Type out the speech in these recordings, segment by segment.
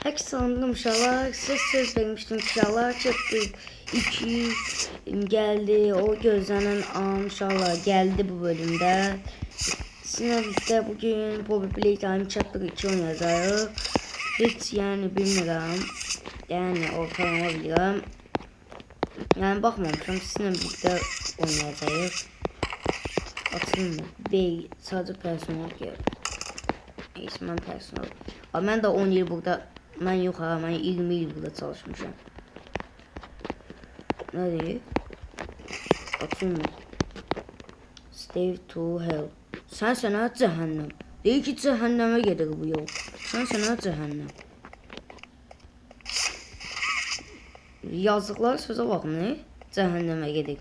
Herkes sandım inşallah. Size söz vermiştim inşallah. Çıktı. 2 geldi. O gözlenen an inşallah geldi bu bölümde. Sizinle birlikte bugün Poppy Playtime Chapter 2 oynayacağız. Hiç yani bilmiyorum. Yani ortalama biliyorum. Yani bakmamışım. Sizinle birlikte oynayacağız. Atılma. Bey sadece personel gel. Neyse ben personel. Ama ben de 10 yıl burada. Ben yok ha, ben 20 yıl burada çalışmışım. Ne diyor? Atılma. Stay to hell. Sen sana cehennem. Değil ki cehenneme gelir bu yol. Sen sana cehennem. Yazdıkları söze bak ne? Cehenneme gelir.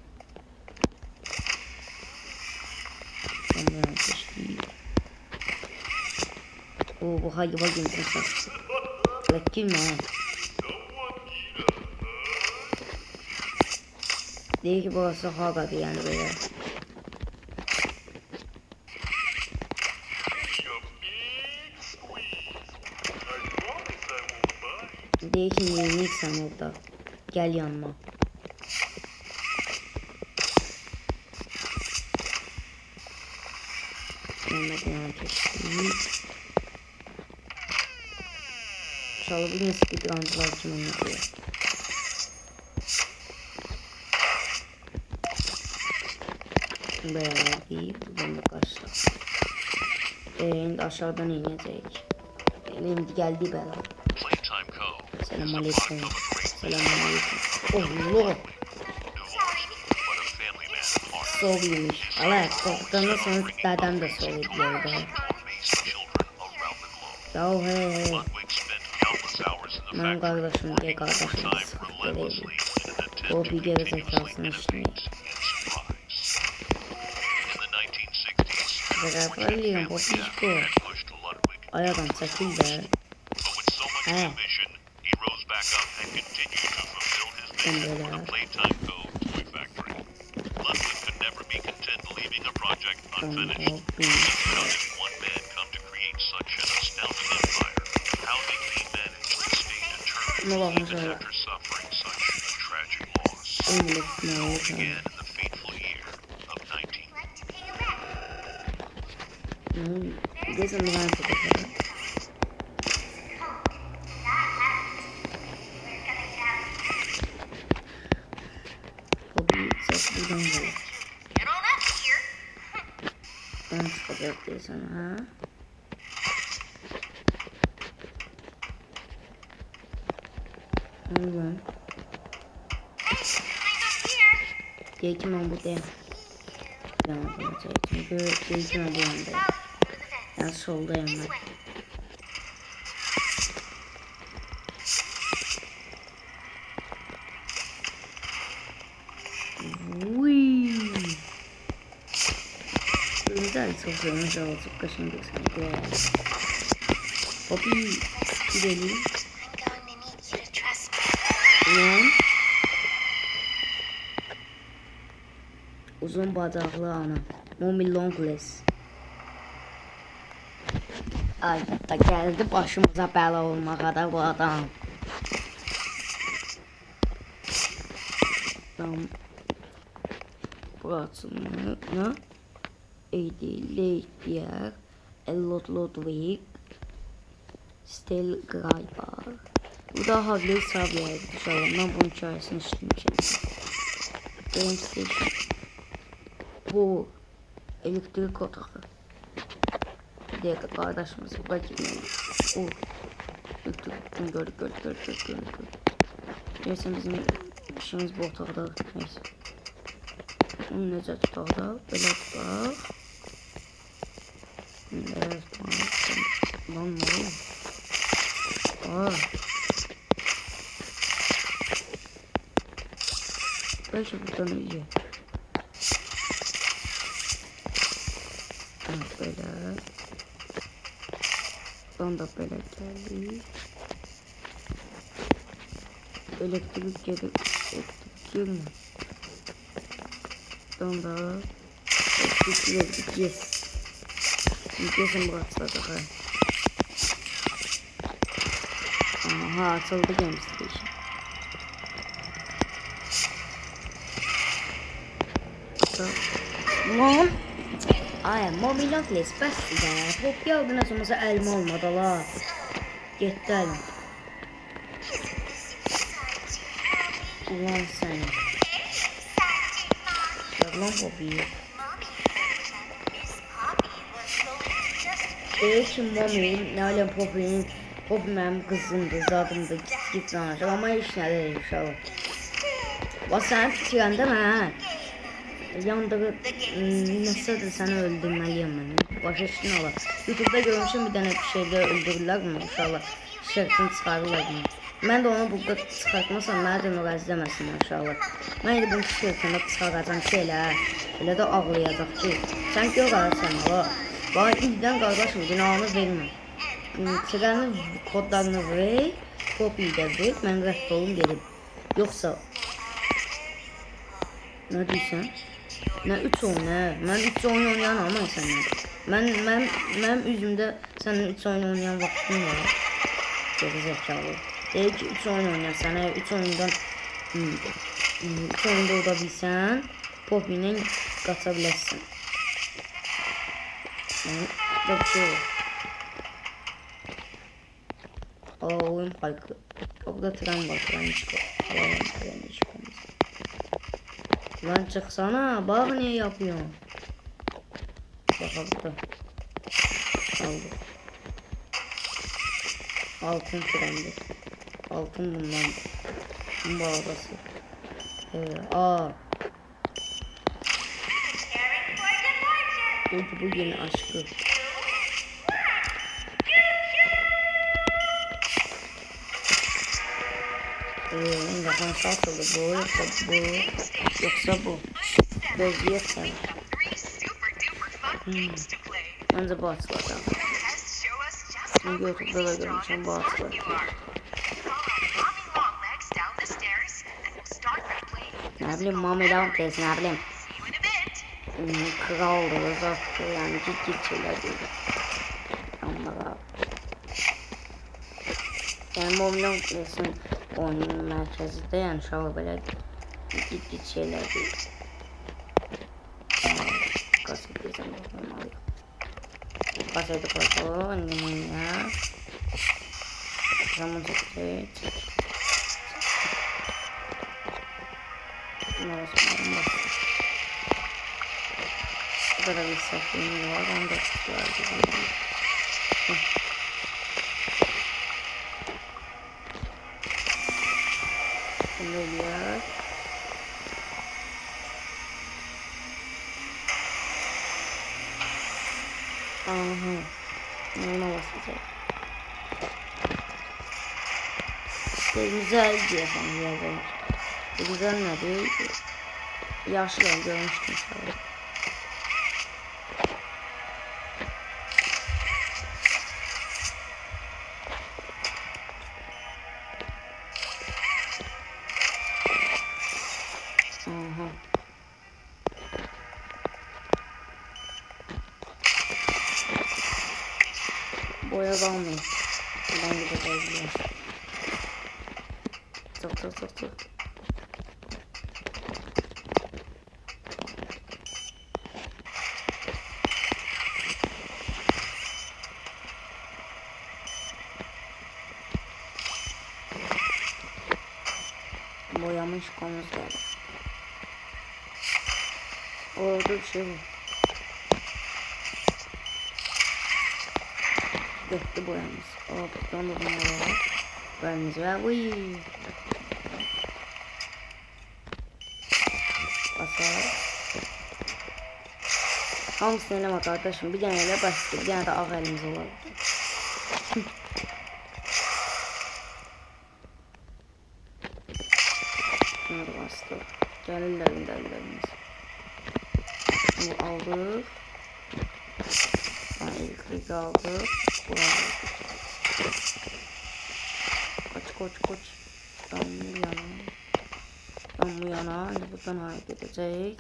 Bu hayva gibi. Lekkim ha. Değil ki burası havadı yani böyle. Değil ki neyini sen orada. Gel yanıma. İnşallah bugün speedruncılar için oynayacağız. Böyle değil. Buradan da kaçtı. Şimdi aşağıdan ineceğiz. Şimdi geldi bela. Selamünaleyküm. Selamünaleyküm. Allah. Soğuymuş. Allah korktuğunda sonra dedem de soğuyor. Ya he. Ben kardeşim diye kardeşim sıkıntı değil. O bir gerizekasını işleyin. Beraberliğim Bobişko. Ayadan çekil de. He. Ben böyle. Ne bakın şöyle. Ne olacak? Gezin ben fotoğrafı. Bobby ses buradan gelir. Ben fotoğraf diye sana ha. Aynen. Geçim ben buradayım. Çünkü geçim ben buradayım. Ben soldayım ben. Güzel çok kaşındı sanki. Bobby gidelim. Uzun bacaklı ana. Mommy Longless. Ay da geldi başımıza bela olmağa da bu adam. Tam burasını Eddie Leitbier, Elot Ludwig, Stel Greiber. Bu da Havli Sabia'ydı dışarı. Ben bunun hikayesini işlemişim. Game Station. Bu elektrik otağı. Bir dakika kardeşimiz bakayım. Gör. Neyse bizim işimiz bu otaqda. Neyse. Bunu necə tutaq da? Belə tutaq. Lan ne olur? Belki buradan iyi. Böyle. Buradan da böyle geldi. Elektrik gelmiyor. Buradan da elektrik yes. Şimdi kesin bıraksadık ha. Aha açıldı Game Station. Lan. Ay mobilyon kles bəsdir də. Top gəldi nəsəməsə əlim olmadı la. Getdi əlim. Ulan səni. Lan Poppy. Deyir ki Mommy, nə aləm Poppy'nin. Poppy mənim qızımdır, zadımdır, git danışır. Amma heç nə deyil inşallah. Bax səni bitirəndə mən. Yandığı nəsədir səni öldürməliyəm mən. Başa düşdün ola. YouTube'da görmüşüm bir dənə bir şeydə öldürürlər bunu inşallah. Şərtini çıxarırlar bunu. Mən də onu burada çıxartmasam mənə də müqayisə edəməsin inşallah. Mən də bunu şərtində çıxaracam ki elə də ağlayacaq ki. Sən gör qardaşım ola. Bana ildən qardaşım günahını vermə. Çəkənin kodlarını ver. Poppy'yi də ver. Mən rədd olum gedim. Yoxsa nə deyirsən? Nə 3 oyun hə? Mən 3 oyun oynayan ama səndən. Mənim üzümdə sənin 3 oyun oynayan vaxtın var. Geri zəkalı. Deyir ki 3 oyun oynayan sənə 3 oyundan 3 oyunda oda bilsən Poppy ilə qaça bilərsən. Da bir şey var. Oyun parkı. Orada tren var. Tren çıkıyor. Lan çıksana. Bak niye yapıyorsun? Bak burada. Aldım. Altın trendi. Altın bundan. Bu arabası. Bu yeni aşkı. Bakın satıldı bu yoksa bu. Beziyetsen. Bence bu açılacak. YouTube'da da görmüşüm bu açılacak. Ne bileyim Mommy Long Plays ne bileyim. Kraldı uzaktı yani ciddi şeyler değil. Onlara. Yani Mommy Long Plays'in oyunun merkezinde yani şahı böyle ciddi şeyler değil. Kaset diyeceğim bakalım alayım. Kaseti koyalım annemin ya. Zaman çekecek. Bunlar bu kadar bir saflığım var. 14 var gibi. Böyle ya. Aha. Ona basacak. Güzel diye sen yazar. Güzel ne değil? Yaşlı görmüştüm sana. Aha. Boya kalmıyor. Ben gideceğim. Çok. Boyamış konumuz geldi. Orada bir şey var. Gitti boyamız. Buradan da bunları var. Boyamız var. Uy. Basar. Hamısını eleme kardeşim. Bir tane ele bastı. Bir tane de ağ elimiz olur. Bunları bastı. Gəlirlərimiz. Bunu aldık. İlk aldık. Bunu aldık. Koç. Tam bu yana. Buradan hareket edecek.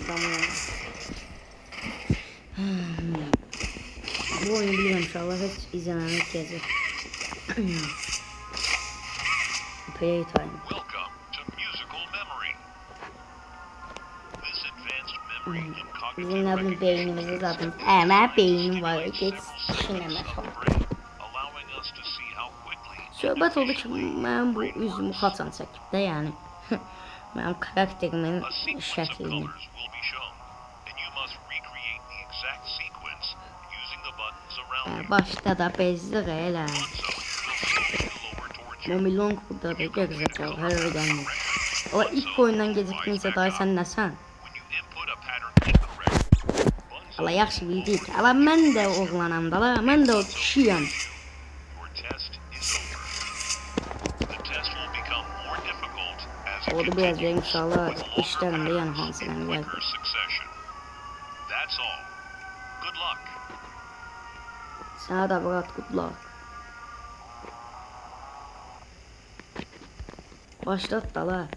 Tamam. Bu oyunu biliyorum inşallah hiç izlememek gelecek. Playtime. Bizim ne bu beynimizi zaten. Hemen beynim var. Geç düşüneme falan. Söhbət oldu ki, mən bu üzümü xaçan çəkib də, yəni. Mənim karakterimin şəklini. Başda da bezdir elə. Momilong burada da gerizekalı, hər yerə gəlmir. Ola ilk oyundan gecikdinsə daha sən nəsən? Ala yaxşı bildik. Ala mən də oğlanam da la, mən də o kişiyəm. Orada biraz verim inşallah işlerimde yani hansılarını geldi. Sana da bırak good luck. Başlat da la.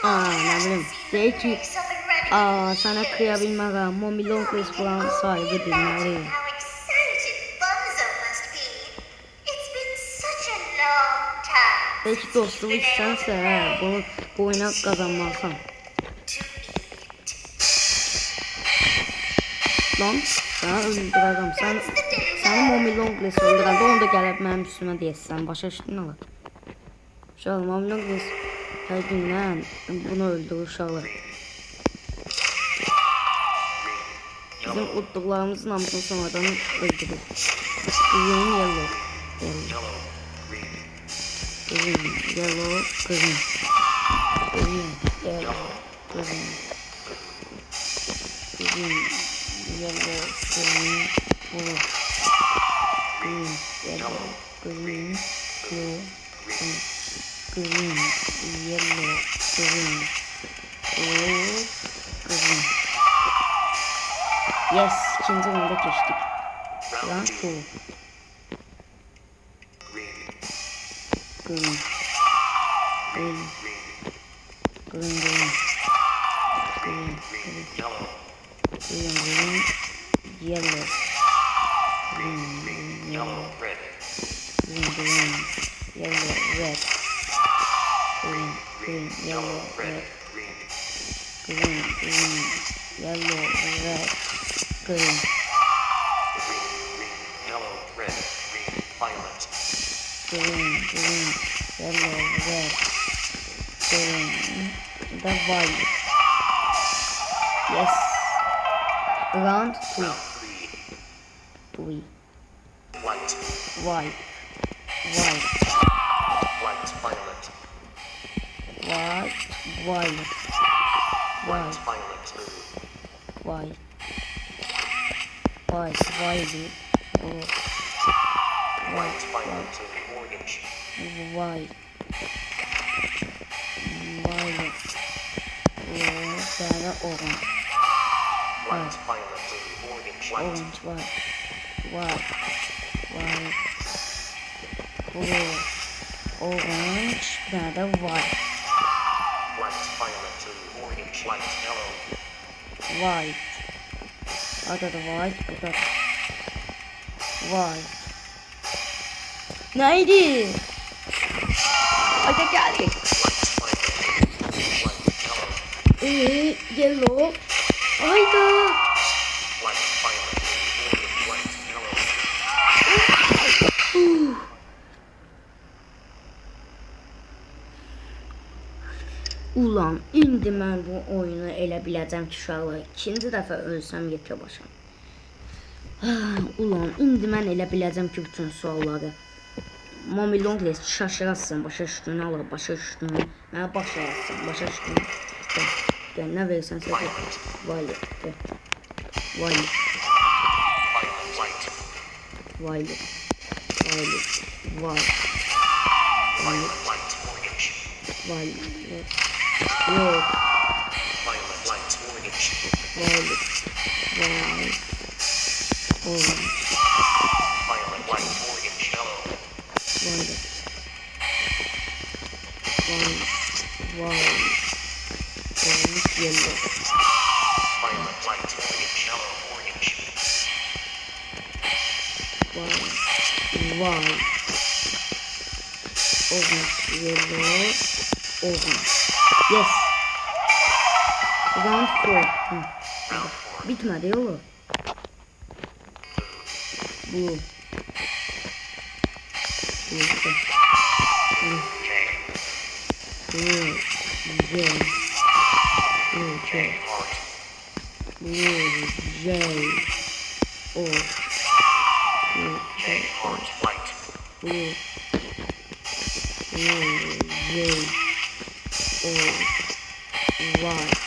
Ne bileyim. De ki sana kıyabilmem. Momilong restoran sahibi dinleri. Belki dostluğu isterse bunu bu oyuna kazanmalısın. Lan sana öldürürüm. Sen Momilong'les öldürəndə onu da gəlib mənim üstümə deyəsən. Başa düşdün ala. Uşaqlar Momilong'les hər gündən bunu öldürür uşaqlar. Bizim udduqlarımızın hamısını sonradan öldürür. Green, yellow. Green, yellow, green. Green, yellow, green. Green, yellow, green, blue. Green, yellow, green, blue. Green, yellow, green, blue, green. Yes, ikinci rounda keçdik. Round 2. Green, green, green, green, green, yellow, green, green, yellow, green, green, yellow, red, green, green, yellow, red, green, green, yellow, red, green, green, yellow, red, green, yellow, red, green, violet. Green, green, yellow, red, green, the violet. Yes. Round 2. 3. White. White. White. White, violet. White, violet. White, violet. White. White, violet. White, violet. White, violet, then orange, white, orange, white, white, white, blue, orange, then white, violet, orange, white, yellow, white, other white, other white. Neydi? Hadi geldik. Yellow. Hayda. Ulan indi mən bu oyunu elə biləcəm ki uşaqlar ikinci dəfə ölsəm yekə başam. Ulan indi mən elə biləcəm ki bütün sualları. Momilong'les şaşırasın, başa düşdün, ala başa düşdün. Mənə başlayasın, başa düşdün. Gəl, nə verirsən sən? Violet, gəl. Violet. Violet. Violet. Violet. Violet. Yok. Violet. Violet. Violet. Orange. Violet. Violet. Violet. Yellow. Violet, light, orange, yellow, orange. White. Orange, yellow, orange. Yes. Round 4. Round 4. Bitmedi yolu. Blue. Blue. J. Blue. J. Blue. J. J. Heart. Blue. J. O. Blue. J. Heart. Light. Blue. Blue. J. O. White.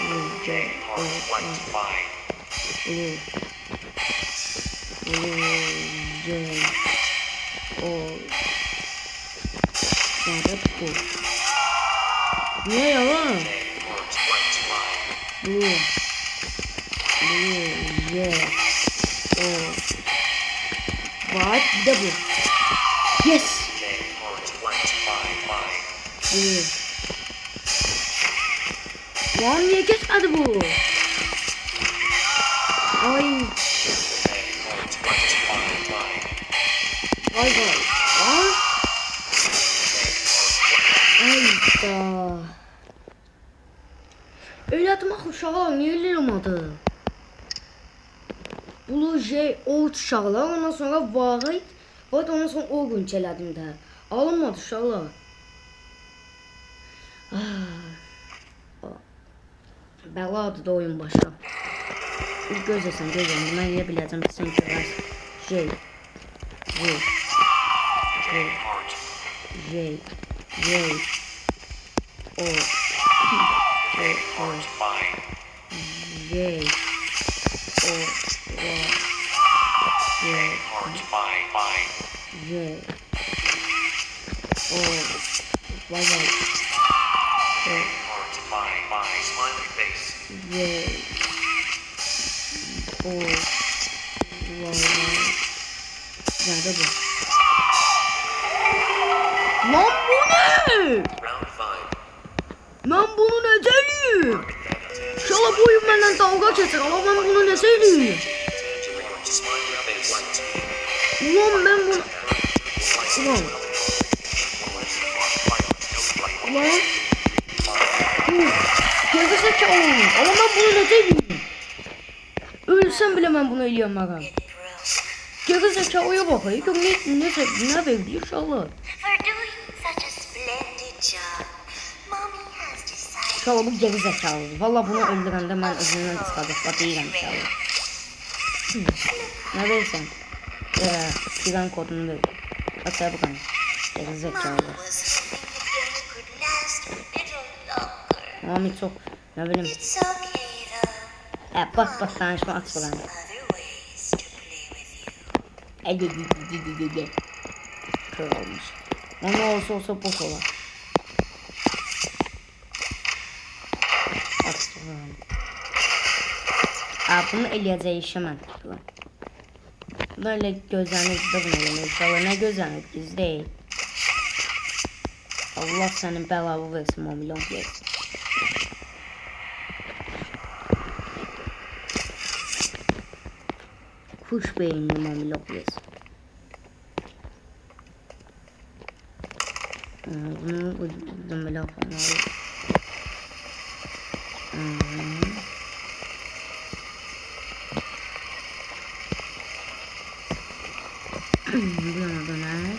Blue. J. J. O. Heart. Light. Y. Blue. Blue. J. O. Sarı bu. Ne ya lan? J. Heart. Light. Y. Blue. Blue. J. O. White. Bir de bu. Yes. J. Heart. Light. Y. Blue. Lan niye geçmedi bu? Ay. J. Heart. Light. Y. Vay vay. Aa. Ay da. Öyle atmaq uşaqlar niye elə olmadı? Blue J O uşaqlar ondan sonra White. White ondan sonra O gün çələdim də. Alınmadı uşaqlar. Bəladır da oyun başa. Gözləsən, gözləm. Mən niyə biləcəm ki, sən görərs. J. J. J. Heart. J. J. O. J. Heart. Y. J. O. J. Heart. Y. J. O. Vay vay. J. Heart. Y. Smiley face. J. O. Vay vay. Nerede bu? Lan bu ne? Round 5. Ben bunu ne söyleyeyim? Negative. Şala bu oyun benden dalga geçer ama ben bunu ne söyleyeyim? Smiley face. Light. Ulan ben bunu... Ulan. Ulan. Geri zekalı olmuş. Ama ben bunu ne söyleyeyim? Ölsem bile ben bunu eliyorum bakalım. Geri zekalıya bakayım. Yok ne verdi inşallah. For doing such a splendid job, Mommy has decided İnşallah bu geri zekalı. Valla bunu öldürende ben özünden tasarrufla değilim inşallah. Ne verirsen? Sigan kodunu ver. Hatta bu kadar. Geri zekalı. Mommy was hoping the game could last a little longer. Mami çok ne bileyim. It's okay though. Bak tanışma at falan. Other ways to play with you. Kör olmuş. Ama olsa boş olan. At falan. Bunu eləyəcək işə mən. Böyle gözlənirdi bunu eləmək. Ne gözlənirdi biz değil. Allah sənin bəlavı versin Mamilon versin. Kuş beyinli Mamilon versin. Bunu buradan böyle yapalım abi. Buna döner.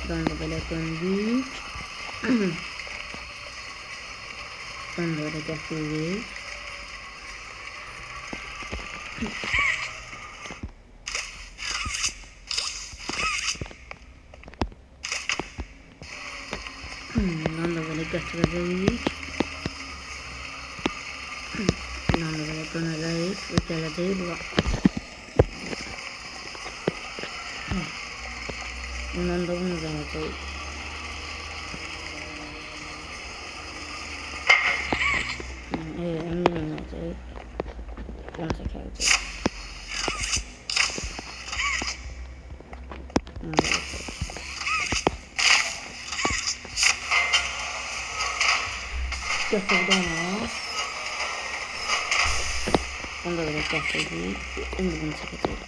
Ben de böyle döndük. Ben de öyle getirdik. Ben de böyle getirdik. Ben de böyle dönerek ve geleceği bırak. Bundan da bunu vereceğiz. Engin vereceğiz. Bunu çekeceğiz. Bunu da yapacağız. Götürdü onu. Onu da böyle getirdik. Şimdi bunu çekeceğiz.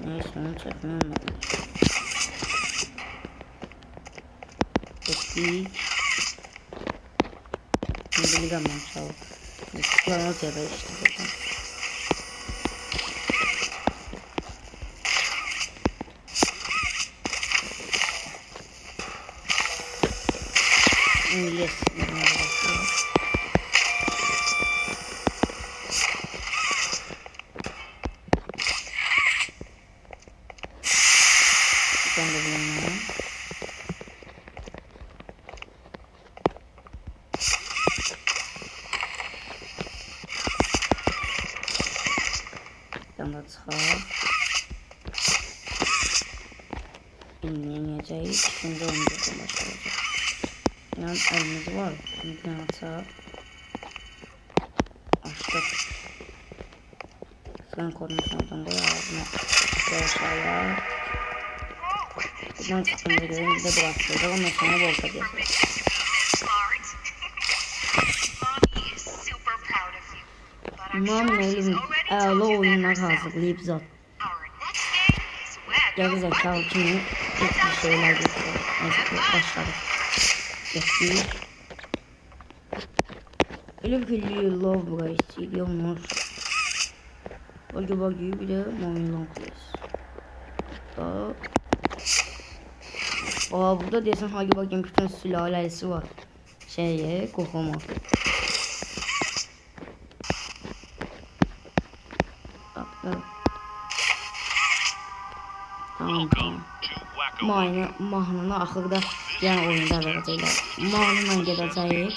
Neyse onu çekmem lazım. Çektik. Şimdi bir zaman çalalım. Kullanıyoruz ya da işte buradan. Yes. Ben de bilmiyorum. Ben de çıkar. İnleyeceğiz. Şimdi onu da başlayacağız. Yani elimiz var. Şimdi atar. Açtık. Sen konuşmadan koy ağzına. Aşağıya. Buradan çıktığımıza göre bir de bırakacağız. Ondan sonra volta diyeceğiz. Mom elim ağlı oyunlar hazırlayıp zat. Geri zekalı kimi bir şeyler getiriyor. Neyse ki başladık. Geçtik. Öyle bir love burası geliyormuş. Bagi bir de Mami Longlegs. Burada desen Hagi Bagi'nin bütün sülalesi var. Kokoma. Tamam. Mahnını axırda yəni oyunda verəcəklər. Mahnıyla gedəcəyik.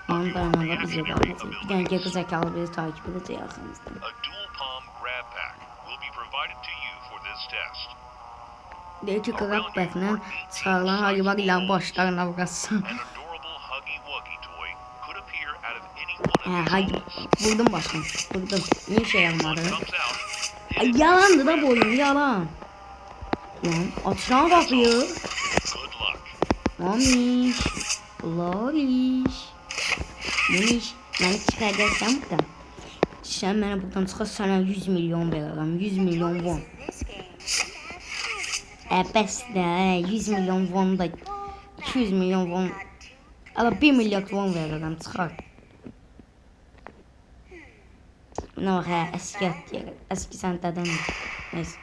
Mahnı dayananda biz edəcəyik. Bir dənə geri zəkalı bizi takip edəcək arxamızdan. Deyir ki, qıraq bəklə çıxarılan Hagi Bagi ilə başlarına vurasın. Vurdum başını. Vurdum. İyi şey yapmadı. Yalandı da bu oyun, yalan. Lan açılan kapıyı. Mamiş. Loliş. Mamiş. Beni çıkaracaksan buradan. Sen beni buradan çıkar sana 100 milyon veririm. 100 milyon won. Bəs də 100 milyon won da 200 milyon won. Ala 1 milyard won veririm çıxar. Ne var eski at diye. Eski senteden. Neyse.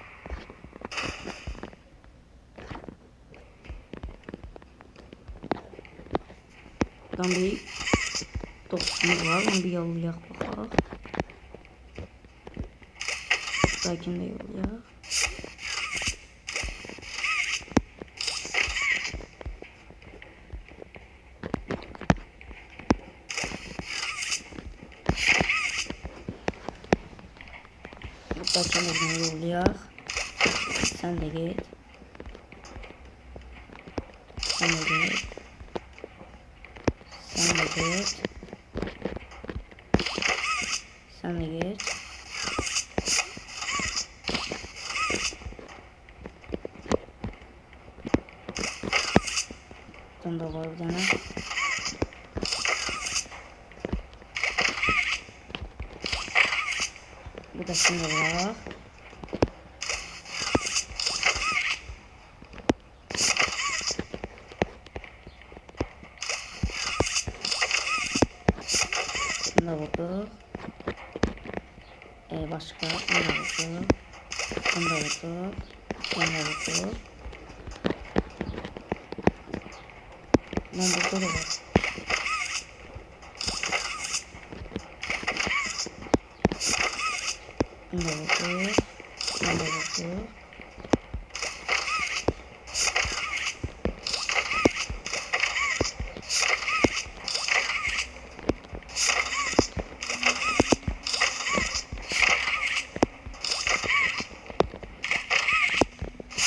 Buradan bir dostumuz var. Onu bir yollayak bakalım. Buradakini de yollayak. Buradakini yollayak. Sen de git. Sen de git. Sen de git. Sen de git. Buradan da var bir tane. Bu da şimdi var. Bunda vurdu. Başka bunda vurdu. Bunda vurdu. Bunda vurdu. Lan burada da var. Bunda vurdu. Bunda vurdu.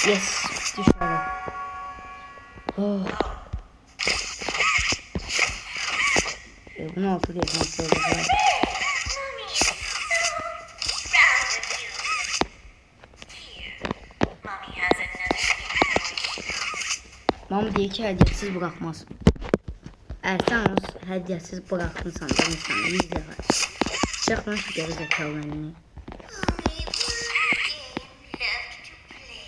Yes, dışarı. Oh. 16 diye kontrol ediyorum. Mommy is so proud of you. Here, Mommy has another thing. Mama deyir ki, hədiyyəsiz buraxmaz. Sən o hədiyyəsiz buraxmısan da insanı izləyər. Çıxmış geri zəkalı mənini. Only one game left to play.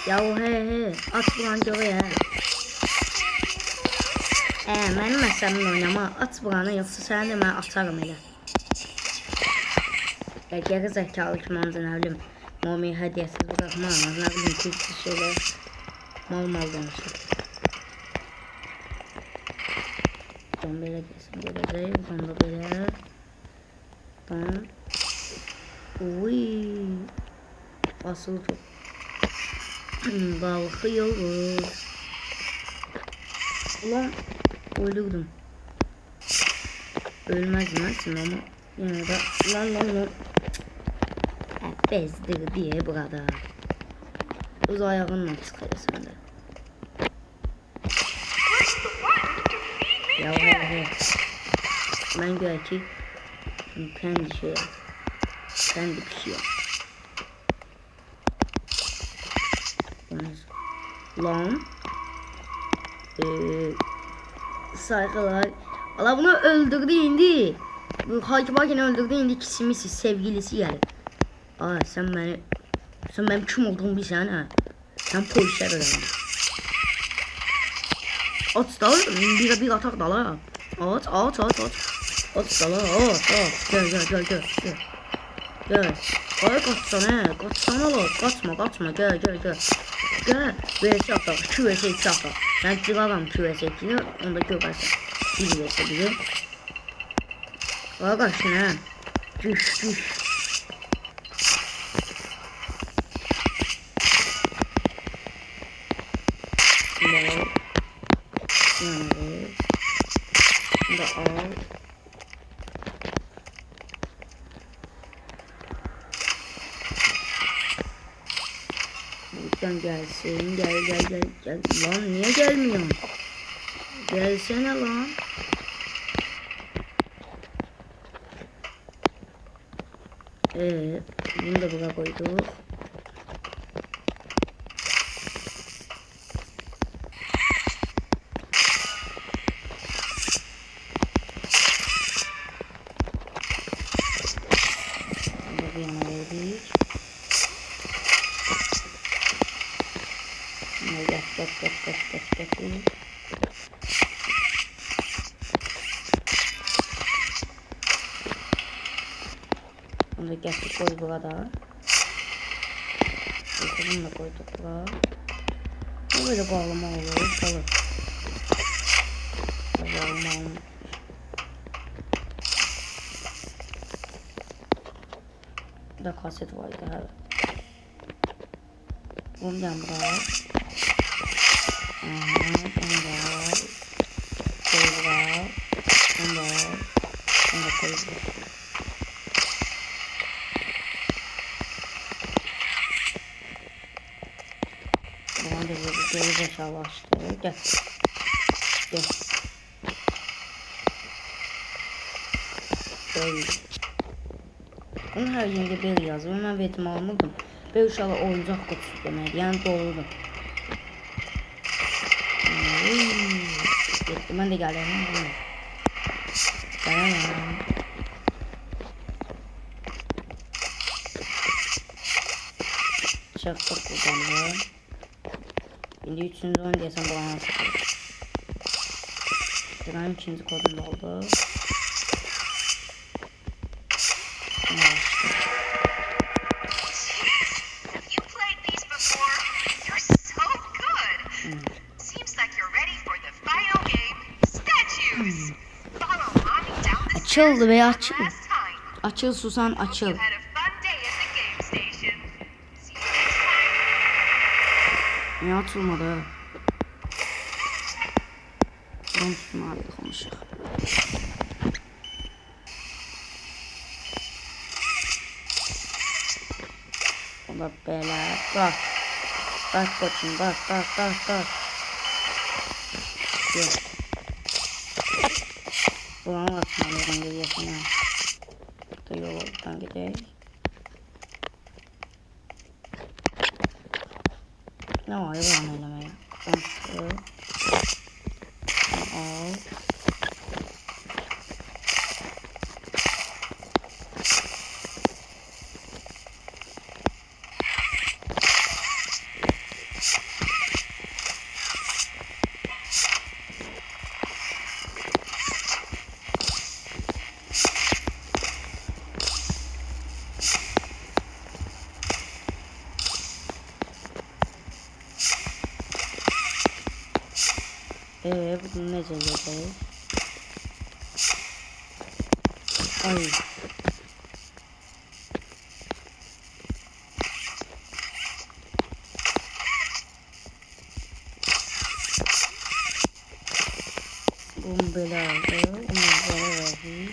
Ya he, at buran görək hə. Mənim məsələmin oynama, at buranı yoxsa səni də mən atarım elə. Geri zəkalı kimi ancaq nə bilim, Mami'yi hədiyyəsiz buraxmaz, nə bilim ki, şeylər mal danışır. Buradan belə gəlsin, gələcək, buradan da belə. Buradan. Uy, basılı top. Qalxıyoruz. Ulan, ölürdüm. Ölməzdim aslında ama yine de lan. Bezdir diye burada. Öz ayağınla çıxırsan da. Ya he. Ben görək ki kendi pişiyor. Lan. Saygılar. Allah bunu öldürdü indi. Bu Hakibakin öldürdü indi ikisi sevgilisi gelir. Aa sen benim kim olduğumu bilsen ha. Sen polisler öğren. At da bir atak da la. At. At da la. At. Gel. Ay kaçsana la. Kaçma gel. Gel. VS atak. 2 vs 2 atak. Ben cıvaram 2 vs 2'ni. Onda görürsen. 1 vs 1'i. Ay kaç ne? Düş. Şimdi al. Buradan gelsin. Gel. Lan niye gelmiyorsun? Gelsene lan. Bunu da buraya koyduk. Gel. Bunu da getir koy burada. Bunu da koyduk buraya. Bu böyle bağlama olur. Kalır. Bağlama olur. Burada kaset vardı her. Bundan buraya. Bunu koyduk. Bunu da böyle zekalaştı. Gel. Böyle. Bunun her yerinde bir yazıyor. Ben vetim almadım. Böyle uşaqlar oyuncaq kutusu deməkdir. Yəni doludur. Getdim. Mən də gələyəm. Gələyəm. Çıxdıq buradan da. İndi 3-cü oyun deyəsən bulanı sıxır. Buranın 2-ci kodunu da oldu. Açıldı ve açıl. Açıl Susan açıl. Niye açılmadı? Ben tutma artık olmuşum. O da böyle. Bak koçum bak. Yok. Buranı atmalıyım geriyesine. Da yol oradan gidelim. Ne var ya buranı elemeye? Kontrol. Al. Bunu ne yapacağız? Ay. Bunu böyle aldı. Bunu böyle verdi.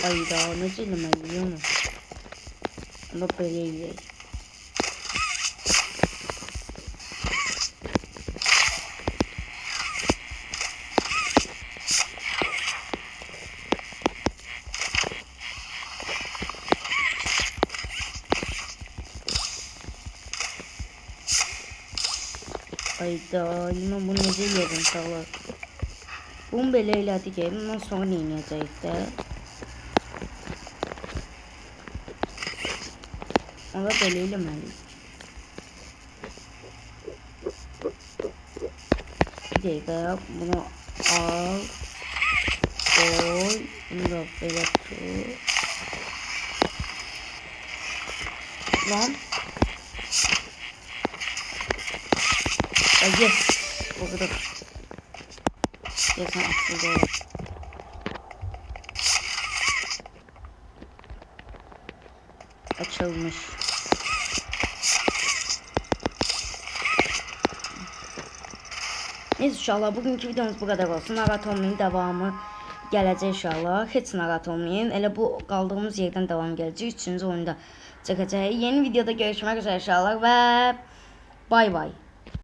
Ay daha ne cilime biliyor musun? Ama böyle iyi. Hayda yine bunu ne yedim salak. Bunu böyle elədik ondan sonra ne inəcəyik də? Ona belə eləməliyik. Bir dəqiqə bunu al. Koy. Bunu da belə tut. Lan. Yes. Bu kadar. Yes, aslında. Açılmış. Neyse inşallah bugünkü videomuz bu kadar olsun. Narahat olmayın, devamı gələcək inşallah. Heç narahat olmayın. Elə bu qaldığımız yerdən devam gələcək. 3-cü oyunda çəkəcək. Yeni videoda görüşmək üzere inşallah və bay bay.